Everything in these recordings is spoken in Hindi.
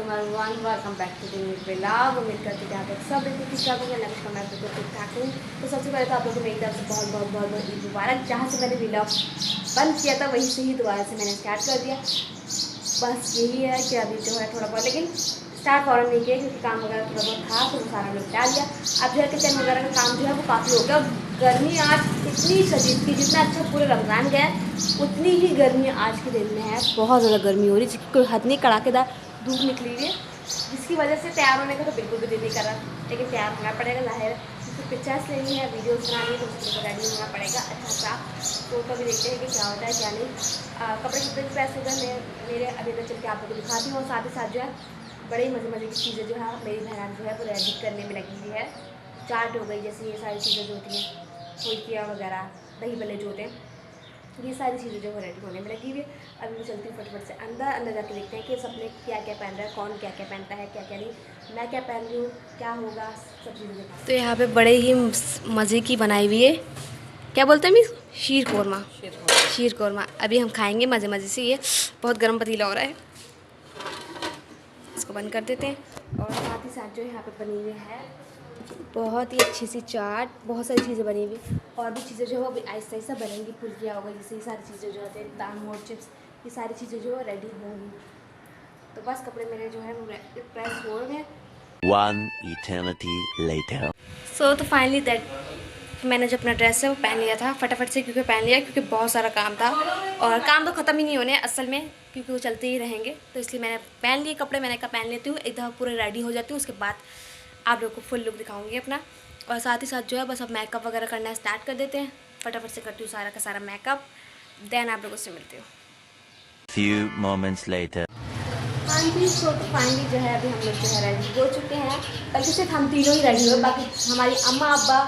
Everyone, welcome back to the new vlog. उम्मीद करती हूँ आप सब बिल्कुल ठीक ठाक होंगे। नमस्कार, मैं बिल्कुल ठीक ठाक हूँ। तो सबसे पहले तो आप लोगों को मेरी तरफ से बहुत बहुत बहुत बहुत ईद मुबारक। जहाँ से मैंने व्लॉग बंद किया था वहीं से ही दोबारा से मैंने स्टार्ट कर दिया। बस यही है कि अभी जो है थोड़ा बहुत, लेकिन स्टार्ट फ़ौरन नहीं किया क्योंकि काम वगैरह थोड़ा बहुत था तो वो सारा मैंने डाल दिया। अब जो है किचन वगैरह का काम जो है वो काफ़ी हो गया। गर्मी आज इतनी शदीद की, जितना अच्छा पूरे रमज़ान गया उतनी ही गर्मी आज के दिन में है। बहुत ज़्यादा गर्मी हो रही है, जिसकी कोई हद नहीं, कड़ाकेदार धूप निकली हुई है, जिसकी वजह से तैयार होने का तो बिल्कुल भी दिल नहीं कर रहा। लेकिन तैयार होना पड़ेगा, ज़ाहिर है, क्योंकि पिक्चर्स लेनी है, वीडियोस बनानी है, तो उसके लिए रेडी होना पड़ेगा अच्छा सा। तो कभी देखते हैं कि क्या होता है क्या नहीं। कपड़े शपड़े भी प्रेस हो गए मेरे, अभी तक चल के आप लोग को दिखाती हूँ। और साथ ही साथ जो है बड़ी मज़े मज़े की चीज़ें जो है मेरी बहन जो है वो रेडी करने में लगी हुई है। चाट हो गई, जैसे ये सारी चीज़ें जो होती हैं, फुल्कियाँ वगैरह, दही भल्ले जो होते हैं, ये सारी चीज़ें जो है रेडी होने में लगी हुई है। अभी मैं चलती हूँ फटाफट से अंदर जाके देखते हैं कि सबने क्या क्या पहन रहा है, कौन क्या क्या पहनता है, क्या क्या नहीं, मैं क्या पहन रही हूँ, क्या होगा, सब चीज़ें। तो यहाँ पे बड़े ही मज़े की बनाई हुई है, क्या बोलते हैं मिस, शीर कोरमा। शीर कोरमा अभी हम खाएंगे मज़े मज़े से। ये बहुत गर्म पतीला हो रहा है, इसको बंद कर देते हैं। और साथ ही साथ जो यहाँ पे बनी हुई है बहुत ही अच्छी सी चाट, बहुत सारी चीज़ें बनी हुई, और भी चीज़ें जो है वो अभी आहिस्ता आहिस्ता बनेंगी। फुल्कियाँ हो गई, जैसे ये सारी चीज़ें जो होती हैं, दाल मोट चिप्स, ये सारी चीज़ें जो है रेडी होंगी। तो बस कपड़े मेरे जो है वो प्रेस हो गए। One eternity later. तो फाइनली दैट मैंने जो अपना ड्रेस है वो पहन लिया था फटाफट से, क्योंकि पहन लिया क्योंकि बहुत सारा काम था और काम तो ख़त्म ही नहीं होने असल में, क्योंकि वो चलते ही रहेंगे। तो इसलिए मैंने पहन लिए कपड़े। मैंने कहा पहन लेती हूँ, एक दफ़ा पूरे रेडी हो जाती हूँ, उसके बाद आप लोगों को फुल लुक दिखाऊंगी अपना। और साथ ही साथ जो है बस अब मेकअप वगैरह करना स्टार्ट कर देते हैं। फटाफट से करती हूँ सारा का सारा मेकअप, देन आप लोगों से मिलती हूँ। Few moments later. हाँ जी, तो फाइनली जो है अभी हम लोग जो है रेडी हो चुके हैं। बल्कि सिर्फ हम तीनों ही रेडी हुए, बाकी हमारी अम्मा अब्बा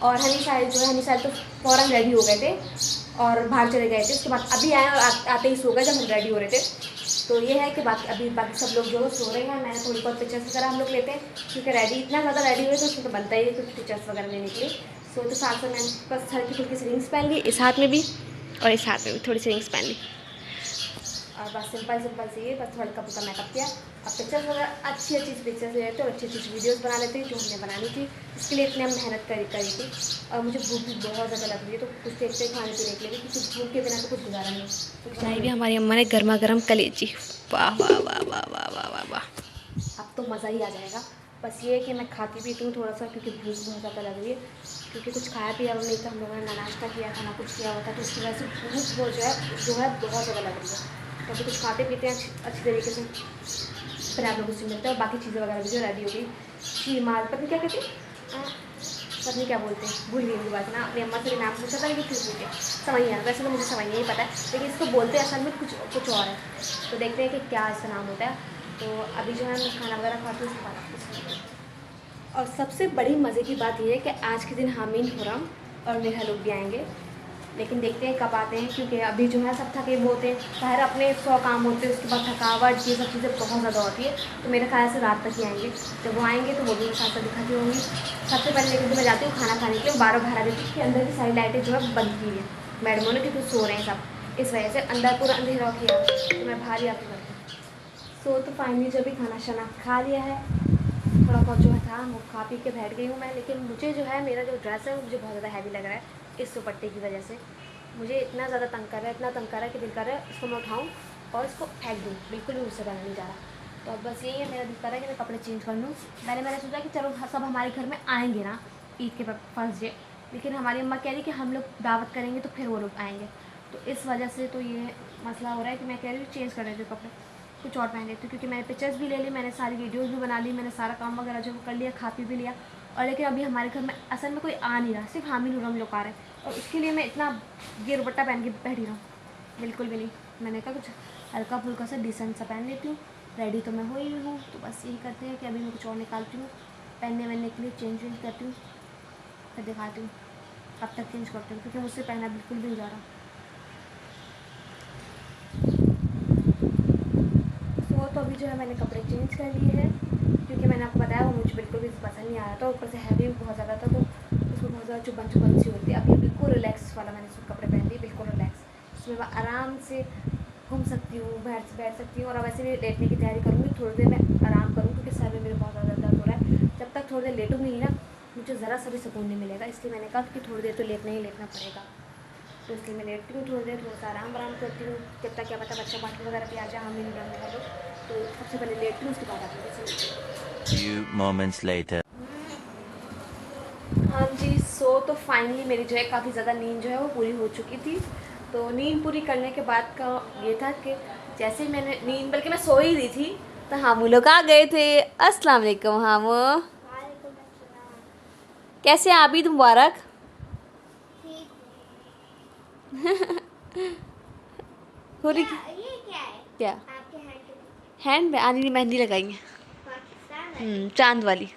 और हनी साहिब जो है, हनी साहिब तो फ़ौरन रेडी हो गए थे और बाहर चले गए थे। उसके बाद अभी आए और आते ही सो गए जब हम रेडी हो रहे थे। तो ये है कि बाकी सब लोग जो है सो रहे हैं। मैंने थोड़ी बहुत पिक्चर्स वगैरह हम लोग लेते हैं, क्योंकि रेडी इतना ज़्यादा रेडी हुए तो उसमें तो बनता ही है कुछ पिक्चर्स वगैरह लेने के लिए। तो साथ में मैंने बस हल्की फुल्की सी रिंग्स पहन ली, इस हाथ में भी और इस हाथ में भी थोड़ी सी रिंग्स पहन ली, और बस सिंपल से ये बस हल्का फुल्का मेकअप किया। अब पिक्चर्स वगैरह अच्छी पिक्चर्स ले लेते और अच्छी वीडियोस बना लेते हैं जो हमने बनानी थी। इसके लिए इतनी हम मेहनत करी थी। और मुझे भूख भी बहुत ज़्यादा लग रही है, तो कुछ देखते खाने पीने के लिए, क्योंकि भूख के बिना तो कुछ गुजारा नहीं। तो बनाई भी हमारी अम्मा ने गर्मा गर्म कलेजी, वाह वाह वाह वाह वाह वाह वाह वाह। अब तो मज़ा ही आ जाएगा। बस ये है कि मैं खाती भी हूँ थोड़ा सा, क्योंकि भूख बहुत ज़्यादा लग रही है, क्योंकि कुछ खाया पिया नहीं था हम लोगों ने, ना नाश्ता किया था ना कुछ किया हुआ था, तो इसकी वजह से भूख जो है बहुत ज़्यादा लग रही है। तो अभी कुछ खाते पीते हैं अच्छी तरीके से, फिर आप लोगों से मिलते हैं। और बाकी चीज़ें वगैरह भी जो रेडी हो गई, शीमाल पत्नी क्या कहते हैं, पत्नी क्या बोलते हैं, भूल गई बात ना। अपनी अम्मा से भी नाम पूछा था लेकिन फिर भूल गए, समझ नहीं आ रहा। वैसे तो मुझे समझ नहीं पता है, लेकिन इसको बोलते हैं असल में कुछ और है। तो देखते हैं कि क्या इसका नाम होता है। तो अभी जो है मैं खाना वगैरह खाती हूँ, उसके बाद आपको। और सबसे बड़ी मज़े की बात यह है कि आज के दिन हामीन, खुरम और नेहा लोग भी आएंगे, लेकिन देखते हैं कब आते हैं, क्योंकि अभी जो है सब थके हुए होते हैं, बाहर अपने 100 काम होते हैं, उसके बाद थकावट ये सब चीज़ें बहुत ज़्यादा होती है। तो मेरे ख्याल से रात तक ही आएंगे। जब वो आएंगे तो वो भी मेरे साथ दिखाती होंगी। सबसे पहले लेकिन तो मैं जाती हूँ खाना खाने के लिए, 12 देती हूँ कि अंदर की सारी लाइटें जो है बंद की है मैडमों ने, क्योंकि सो रहे हैं सब, इस वजह से अंदर पूरा अंधेरा किया, तो मैं बाहर ही आती करती हूँ। तो फाइनली जब भी खाना शाना खा लिया है, थोड़ा बहुत जो है था वो खा पी के बैठ गई हूँ मैं। लेकिन मुझे जो है मेरा जो ड्रेस है वो मुझे बहुत ज़्यादा हैवी लग रहा है इस दुपट्टे की वजह से। मुझे इतना ज़्यादा तंग कर रहा है, इतना तंग कर रहा है कि दिल कर रहा है इसको मैं उठाऊँ और इसको फेंक दूँ, बिल्कुल भी मुझसे बना नहीं जा रहा। तो अब बस यही है, मेरा दिल कर रहा है कि मैं कपड़े चेंज कर लूँ। मैंने सोचा कि चलो सब हमारे घर में आएंगे ना ईद के फर्स्ट डे, लेकिन हमारी अम्मा कह रही कि हम लोग दावत करेंगे तो फिर वो लोग आएंगे। तो इस वजह से तो ये मसला हो रहा है कि मैं कह रही हूँ चेंज कर रही हूँ कपड़े, कुछ और पहन लेती हूँ, क्योंकि मैंने पिक्चर्स भी ले ली, मैंने सारी वीडियोस भी बना ली, मैंने सारा काम वगैरह जो कर लिया, खा पी भी लिया। और लेकिन अभी हमारे घर में असल में कोई आ नहीं रहा, सिर्फ हामी हम लोग आ रहे हैं, और उसके लिए मैं इतना ये दुपट्टा पहन के बैठी रहूँ, बिल्कुल भी नहीं। मैंने कहा कुछ हल्का फुल्का सा डिसेंट सा पहन लेती हूँ। रेडी तो मैं हो ही हूँ, तो बस यही करते हैं कि अभी मैं कुछ और निकालती हूँ पहनने वहनने के लिए, चेंज वेंज करती हूँ, फिर दिखाती हूँ कब तक चेंज करती हूँ, क्योंकि मुझसे पहना बिल्कुल भी नहीं जा रहा। तो अभी जो है मैंने कपड़े चेंज कर लिए हैं, क्योंकि मैंने आपको बताया वो मुझे बिल्कुल भी पसंद नहीं आ रहा था, ऊपर से हैवी भी बहुत ज़्यादा था, तो उसमें बहुत ज़्यादा चुभन सी होती है। अभी बिल्कुल रिलैक्स वाला मैंने कपड़े पहन लिए, बिल्कुल रिलैक्स, उसमें मैं आराम से घूम सकती हूँ, बैठ सकती हूँ। और अब ऐसे भी लेटने की तैयारी करूँगी, थोड़ी देर में आराम करूँ क्योंकि सर में मेरे बहुत ज़्यादा दर्द हो रहा है। जब तक थोड़ी देर लेटूंगी नहीं ना, मुझे ज़रा सा भी सुकून नहीं मिलेगा, इसलिए मैंने कहा कि थोड़ी देर तो लेटना पड़ेगा। तो इसलिए मैं लेटती हूँ थोड़ी देर, थोड़ा सा आराम करती हूँ, जब तक क्या पता बच्चा पार्टी वगैरह भी आ जाए, हम नहीं मेरा लोग। तो सबसे पहले लेटती हूँ, उसके बाद आप Few moments later. हाँ जी। सो तो फाइनली मेरी जो है काफ़ी ज़्यादा नींद जो है वो पूरी हो चुकी थी। तो नींद पूरी करने के बाद का ये था कि जैसे ही मैंने नींद, बल्कि मैं सो ही रही थी तो हामू लोग आ गए थे। अस्सलाम वालेकुम हामू, कैसे हैं? आबिद मुबारक। हो रही ये क्या है? क्या आपके हैंड पे हैंड में आनी मेहंदी लगाई पाकिस्तान है। है, चांद वाली।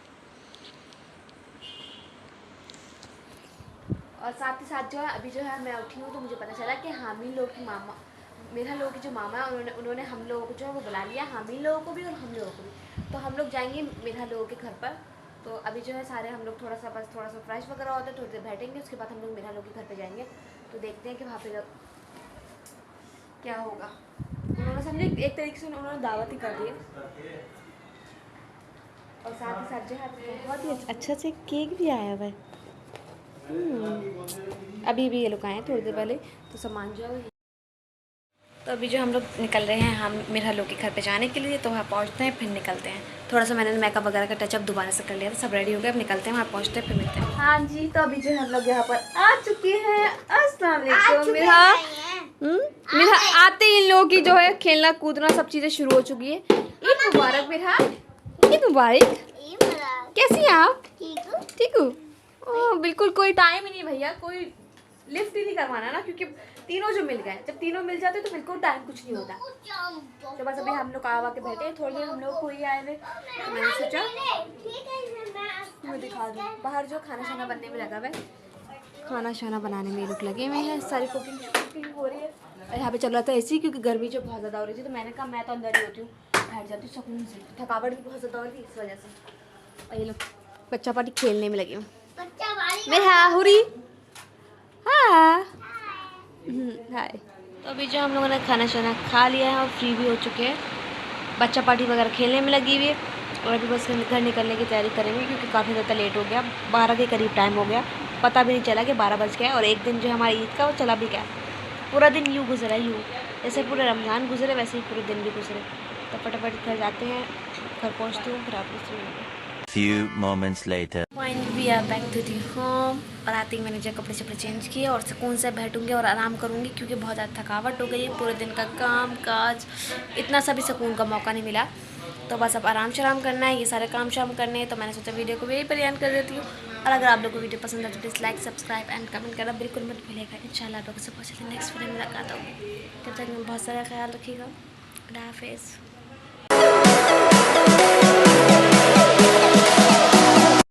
और साथ ही साथ जो है अभी जो है मैं उठी हूँ तो मुझे पता चला कि हामी लोग की मामा, मेरा लोग के जो मामा है उन्होंने हम लोगों को जो है वो बुला लिया, हामी लोगों को भी और हम लोगों को भी। तो हम लोग जाएंगे मेरा लोगों के घर पर। तो अभी जो है सारे हम लोग थोड़ा सा फ्रेश वगैरह होते हैं, थोड़ी देर बैठेंगे, उसके बाद हम लोग मेरा लोग के घर पर जाएंगे। तो देखते हैं कि वहाँ पर क्या होगा। उन्होंने समझे एक तरीके से उन्होंने दावत ही कर दी है। और साथ ही साथ जो है बहुत ही अच्छा से केक भी आया हुआ है। अभी भी ये लोग आए हैं थोड़ी देर पहले, तो सामान जो है। तो अभी जो हम लोग निकल रहे हैं हम मेरा लोग के घर पे जाने के लिए। तो वहाँ पहुँचते हैं फिर निकलते हैं। थोड़ा सा मैंने मेकअप वगैरह का टचअप दोबारा से कर लिया था, सब रेडी हो गया, अब निकलते हैं, वहाँ पहुँचते हैं फिर मिलते हैं। हाँ जी। तो अभी जो है हम लोग यहाँ पर आ चुके हैं। अस्सलाम वालेकुम। मेरा आते ही इन लोगों की जो है खेलना कूदना सब चीज़ें शुरू हो चुकी है। ईद मुबारक मेरा, ईद मुबारक। कैसी हैं आप? ठीक हो? ओह बिल्कुल, कोई टाइम ही नहीं भैया, कोई लिफ्ट ही नहीं करवाना ना, क्योंकि तीनों जो मिल गए, जब तीनों मिल जाते तो बिल्कुल टाइम कुछ नहीं होता। तो बस अभी हम लोग आवा के बैठे, थोड़ी देर हम लोग कोई आए हुए, तो मैंने सोचा मैं दिखा दूँ। बाहर जो खाना शाना बनने में लगा हुआ है, खाना शाना बनाने में ये लोग लगे हुए हैं, सारी कुकिंग हो रही है। और यहाँ पे चल रहा था ऐसी, क्योंकि गर्मी जो बहुत ज़्यादा हो रही थी, तो मैंने कहा मैं तो अंदर ही होती हूँ, बैठ जाती हूँ सुकून से, थकावट भी बहुत ज़्यादा हो रही थी इस वजह से। और ये लोग बच्चा पार्टी खेलने में लगे हुए। मेरा हुरी हाँ हाय। तो अभी जो हम लोगों ने खाना शाना खा लिया है और फ्री भी हो चुके हैं, बच्चा पार्टी वगैरह खेलने में लगी हुई है। और अभी बस घर निकलने की तैयारी करेंगे, क्योंकि काफ़ी ज़्यादा लेट हो गया, 12 के करीब टाइम हो गया, पता भी नहीं चला कि 12 बज गया। और एक दिन जो हमारी ईद का वो चला भी गया, पूरा दिन यूँ गुजरा, यूँ जैसे पूरे रमज़ान गुजरे वैसे ही पूरे दिन भी गुजरे। तो फटाफट घर जाते हैं, घर पहुँचती हूँ, फिर आप लोग Few moments later. Finally we are back to the home. और आते ही मैंने जो कपड़े शपड़े चेंज किए और सुकून से बैठूंगी और आराम करूंगी, क्योंकि बहुत ज़्यादा थकावट हो गई है, पूरे दिन का काम काज, इतना सा भी सुकून का मौका नहीं मिला। तो बस अब आराम शराम करना है, ये सारे काम शाम करने हैं। तो मैंने सोचा वीडियो को यहीं पर एंड कर देती हूँ। और अगर आप लोग को वीडियो पसंद है तो please like subscribe and comment करना बिल्कुल मत भूलिएगा। इंशाल्लाह आप लोगों से बहुत जल्दी नेक्स्ट वीडियो में मुलाकात होगी। तब तक बहुत सारा ख्याल रखिएगा। अल्लाह हाफिज़।